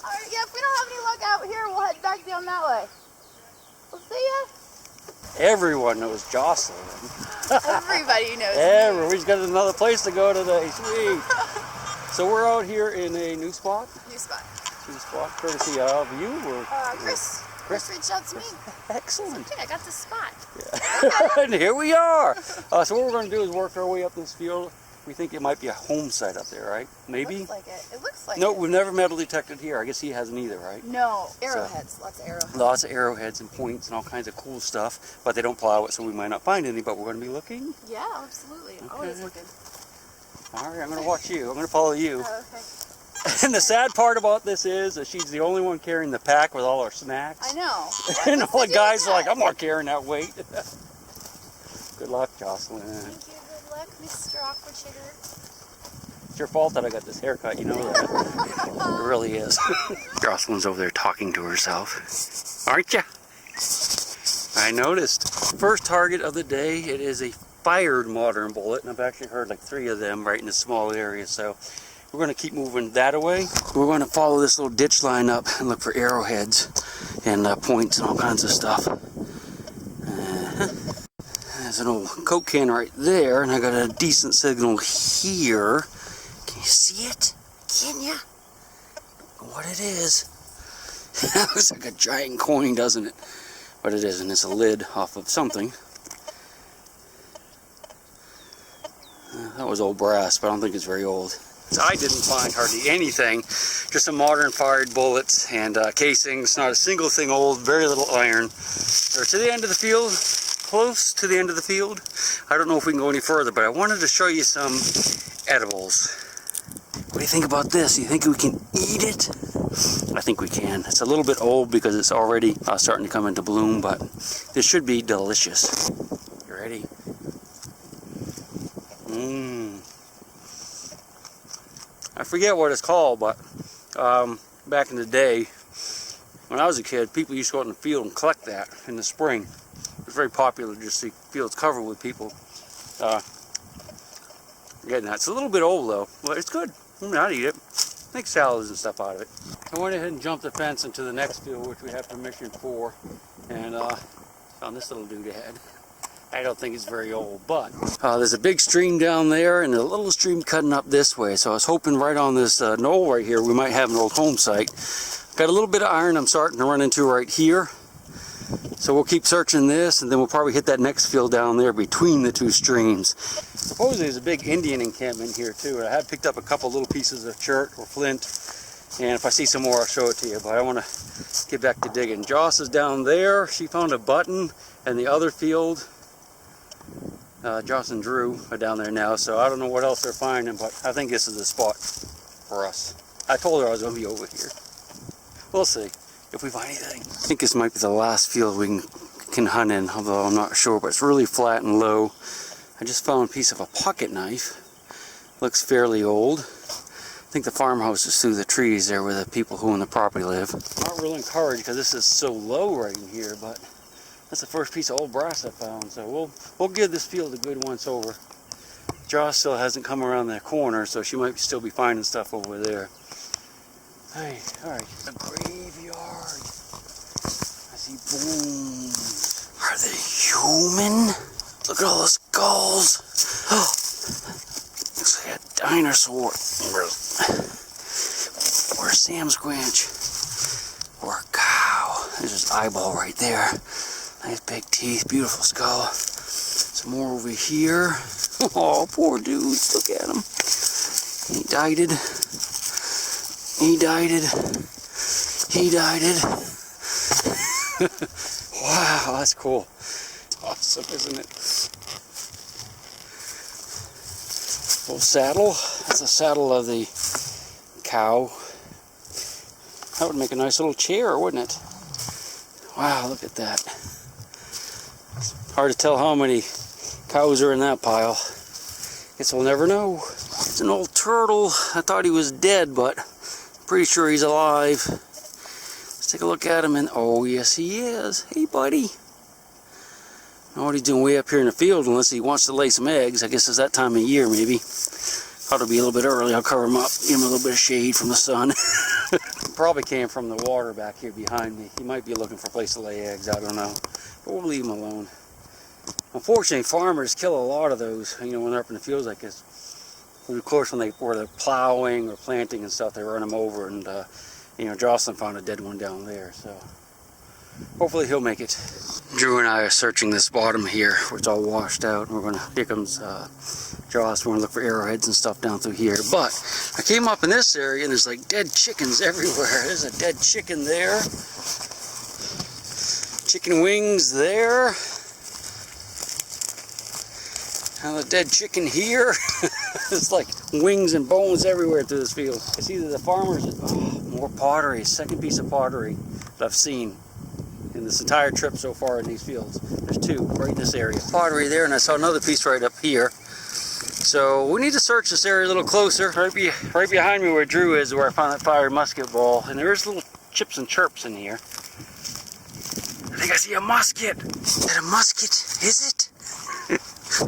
Alright, yeah, if we don't have any luck out here, we'll head back down that way. We'll see ya. Everyone knows Jocelyn. Everybody knows me. We just got another place to go today. Sweet. So we're out here in a new spot. New spot. New spot, courtesy of you or Chris. Chris reached out to me. Excellent. Okay, I got this spot. Yeah. And here we are. So what we're going to do is work our way up this field. We think it might be a home site up there, right? Maybe? Looks like it. It looks like no, it. we've never metal detected here. I guess he hasn't either, right? No, arrowheads. Lots of arrowheads. Lots of arrowheads and points and all kinds of cool stuff, but they don't plow it, so we might not find any, but we're going to be looking. Yeah, absolutely. Okay. Always looking. All right, I'm going to watch you. I'm going to follow you. Oh, okay. And the sad part about this is that she's the only one carrying the pack with all our snacks. I know. And all the guys are like, I'm not carrying that weight. Good luck, Jocelyn. Thank you. Good luck, Mr. Aquachigger. It's your fault that I got this haircut, you know that. It really is. Jocelyn's over there talking to herself. Aren't ya? I noticed. First target of the day, it is a fired modern bullet, and I've actually heard like 3 of them right in a small area, so we're going to keep moving that away. We're going to follow this little ditch line up and look for arrowheads and points and all kinds of stuff. There's an old Coke can right there, and I got a decent signal here. Can you see it? Can ya? What it is? It looks like a giant coin, doesn't it? But it isn't. It's a lid off of something. That was old brass, but I don't think it's very old. So I didn't find hardly anything. Just some modern fired bullets and casings. Not a single thing old. Very little iron. We're to the end of the field. Close to the end of the field. I don't know if we can go any further, but I wanted to show you some edibles. What do you think about this? Do you think we can eat it? I think we can. It's a little bit old because it's already starting to come into bloom, but this should be delicious. You ready? Mmm. I forget what it's called, but back in the day, when I was a kid, people used to go out in the field and collect that in the spring. It was very popular to see fields covered with people getting that. It's a little bit old though, but it's good. I mean, I'd eat it. Make salads and stuff out of it. I went ahead and jumped the fence into the next field, which we have permission for, and found this little doodad. I don't think it's very old, but there's a big stream down there and a little stream cutting up this way, so I was hoping right on this knoll right here we might have an old home site. Got a little bit of iron I'm starting to run into right here, so we'll keep searching this, and then we'll probably hit that next field down there between the 2 streams. Supposedly there's a big Indian encampment here too. I have picked up a couple little pieces of chert or flint, and if I see some more I'll show it to you, but I want to get back to digging. Joss is down there. She found a button in the other field. Joss and Drew are down there now, so I don't know what else they're finding, but I think this is the spot for us. I told her I was going to be over here. We'll see if we find anything. I think this might be the last field we can hunt in, although I'm not sure, but it's really flat and low. I just found a piece of a pocket knife. Looks fairly old. I think the farmhouse is through the trees there where the people who own the property live. Not real encouraged because this is so low right in here, but that's the first piece of old brass I found, so we'll give this field a good once over. Joss still hasn't come around that corner, so she might still be finding stuff over there. Hey, alright, a graveyard. I see bones. Are they human? Look at all the skulls. Oh, looks like a dinosaur. Or a Sam Squanch. Or a cow. There's his eyeball right there. Nice big teeth, beautiful skull. Some more over here. Oh, poor dudes, look at him. He died it. He died it. He died it. Wow, that's cool. Awesome, isn't it? Little saddle. That's the saddle of the cow. That would make a nice little chair, wouldn't it? Wow, look at that. Hard to tell how many cows are in that pile. Guess we'll never know. It's an old turtle. I thought he was dead, but I'm pretty sure he's alive. Let's take a look at him, and oh yes he is. Hey buddy. I don't know what he's doing way up here in the field unless he wants to lay some eggs. I guess it's that time of year maybe. Ought to be a little bit early. I'll cover him up, give him a little bit of shade from the sun. probably came from the water back here behind me. He might be looking for a place to lay eggs, I don't know. But we'll leave him alone. Unfortunately, farmers kill a lot of those, you know, when they're up in the fields like this. And of course, when they're plowing or planting and stuff, they run them over, and you know, Jocelyn found a dead one down there, so hopefully he'll make it. Drew and I are searching this bottom here, where it's all washed out. And here comes Jocelyn. We're gonna look for arrowheads and stuff down through here. But I came up in this area, and there's like dead chickens everywhere. There's a dead chicken there. Chicken wings there. And a dead chicken here. It's like wings and bones everywhere through this field. It's either the farmers, more pottery, second piece of pottery that I've seen in this entire trip so far in these fields. There's two right in this area. Pottery there, and I saw another piece right up here. So we need to search this area a little closer. Right behind me where Drew is, where I found that fired musket ball. And there's little chips and chirps in here. I think I see a musket. Is that a musket? Is it?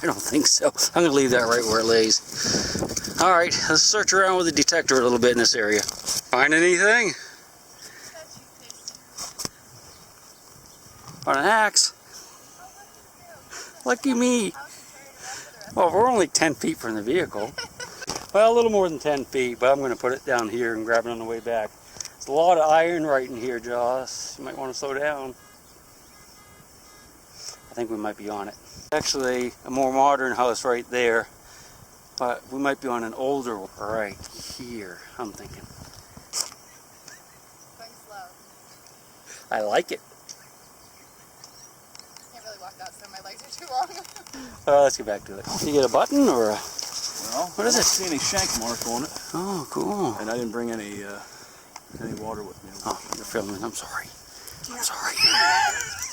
I don't think so. I'm going to leave that right where it lays. Alright, let's search around with the detector a little bit in this area. Find anything? On an axe? Lucky me. Well, we're only 10 feet from the vehicle. Well, a little more than 10 feet, but I'm going to put it down here and grab it on the way back. There's a lot of iron right in here, Joss. You might want to slow down. I think we might be on it. Actually, a more modern house right there, but we might be on an older one right here, I'm thinking. Going slow. I like it. Can't really walk that, so my legs are too long. Let's get back to it. You get a button or a... Well, what is it? I don't see any shank mark on it. Oh, cool. And I didn't bring any water with me. Oh, you're filming. I'm sorry. I'm sorry.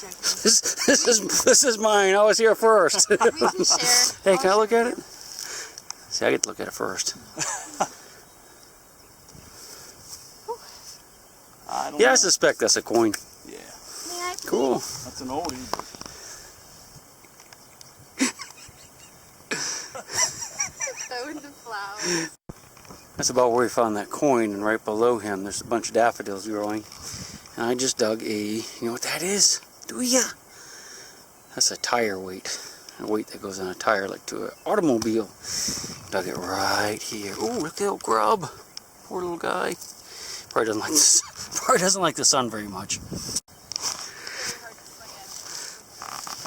This is mine. I was here first. We can share. Hey, can I look at it? See, I get to look at it first. I don't Yeah, know. I suspect that's a coin. Yeah. May I please? Cool. That's an oldie. Throw in the flowers. That's about where we found that coin, and right below him there's a bunch of daffodils growing. And I just dug you know what that is? Do ya? That's a tire weight. A weight that goes on a tire, like to an automobile. Dug it right here. Ooh, look at the old grub. Poor little guy. Probably doesn't like this. Probably doesn't like the sun very much.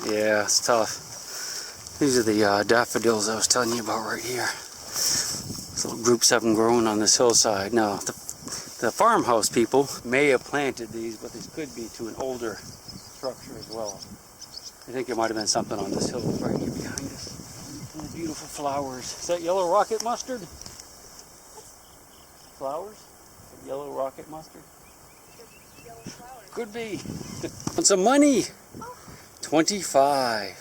Yeah, it's tough. These are the daffodils I was telling you about right here. These little groups have them growing on this hillside. Now, the farmhouse people may have planted these, but these could be to an older structure as well. I think it might have been something on this hill right here behind us. And the beautiful flowers. Is that yellow rocket mustard? Flowers? Is that yellow rocket mustard? Yellow flowers. Could be. Want some money? 25.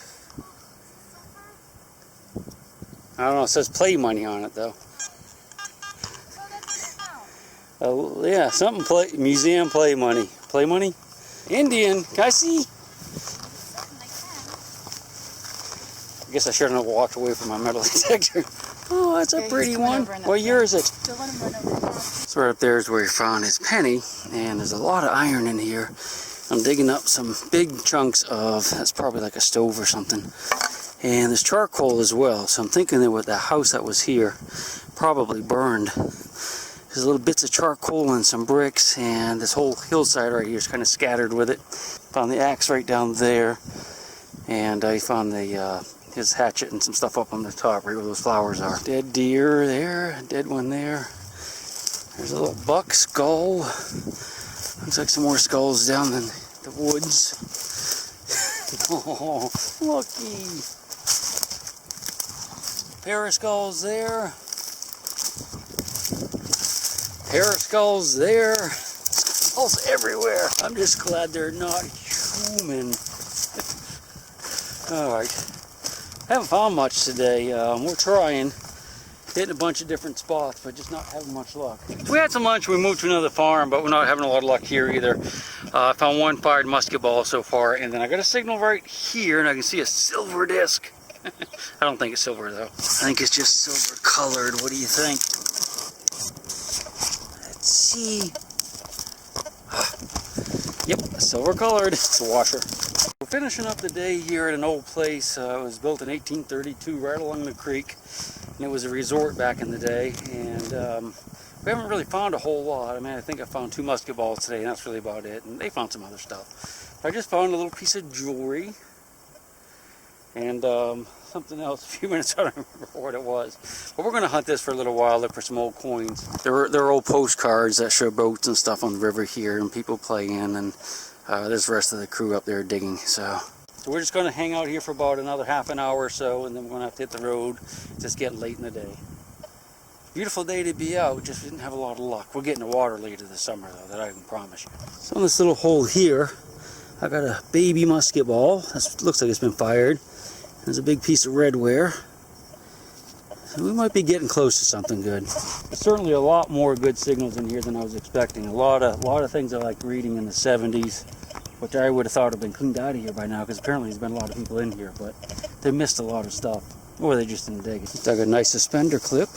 I don't know, it says play money on it though. Oh, yeah, something museum play money. Play money? Indian, can I see? I guess I shouldn't have walked away from my metal detector. Oh, that's a pretty one. What year is it? So right up there is where he found his penny, and there's a lot of iron in here. I'm digging up some big chunks of, that's probably like a stove or something. And there's charcoal as well, so I'm thinking that with the house that was here probably burned. There's little bits of charcoal and some bricks, and this whole hillside right here is kind of scattered with it. Found the axe right down there, and I found his hatchet and some stuff up on the top right where those flowers are. Dead deer there, dead one there. There's a little buck skull. Looks like some more skulls down in the woods. Oh, lucky. Pair of skulls there. Pair of skulls there. Skulls everywhere. I'm just glad they're not human. Alright. Haven't found much today. We're trying. Hitting a bunch of different spots, but just not having much luck. We had some lunch, we moved to another farm, but we're not having a lot of luck here either. I found one fired musket ball so far, and then I got a signal right here, and I can see a silver disc. I don't think it's silver though. I think it's just silver colored. What do you think? Let's see. Yep, silver colored. It's a washer. We're finishing up the day here at an old place. It was built in 1832 right along the creek. And it was a resort back in the day. And we haven't really found a whole lot. I mean, I think I found 2 musket balls today, and that's really about it. And they found some other stuff. I just found a little piece of jewelry. And something else a few minutes ago. I don't remember what it was. But we're going to hunt this for a little while, look for some old coins. There are old postcards that show boats and stuff on the river here, and people play in, and there's the rest of the crew up there digging. So we're just going to hang out here for about another half an hour or so, and then we're going to have to hit the road. It's just getting late in the day. Beautiful day to be out, just didn't have a lot of luck. We're getting the water later this summer, though, that I can promise you. So in this little hole here, I got a baby musket ball. That looks like it's been fired. There's a big piece of redware. So we might be getting close to something good. There's certainly a lot more good signals in here than I was expecting. A lot of things I like reading in the 70s, which I would have thought have been cleaned out of here by now, because apparently there's been a lot of people in here, but they missed a lot of stuff. Or they just didn't dig it. Dug a nice suspender clip.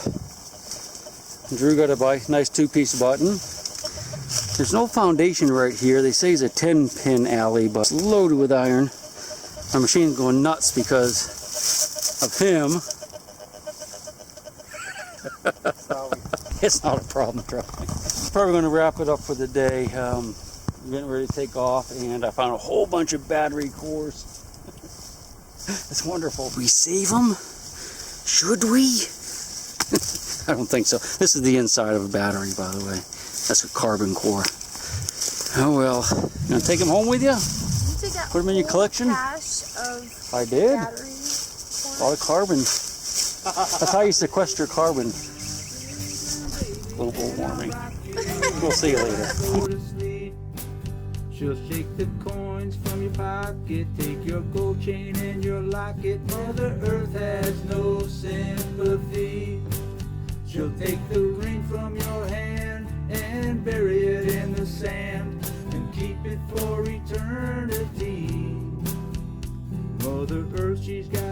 Drew got a nice 2-piece button. There's no foundation right here. They say it's a 10-pin alley, but it's loaded with iron. My machine's going nuts because of him. It's not a problem, trust me. Probably going to wrap it up for the day. I'm getting ready to take off, and I found a whole bunch of battery cores. It's wonderful. We save them? Should we? I don't think so. This is the inside of a battery, by the way. That's a carbon core. Oh well. You gonna take them home with you? Put them in your collection? I did. A lot of carbon. That's how you sequester carbon. Global warming. We'll see you later. She'll shake the coins from your pocket, take your gold chain and your locket. Mother Earth has no sympathy. She'll take the ring from your hand and bury it in the sand and keep it for eternity. Mother Earth, she's got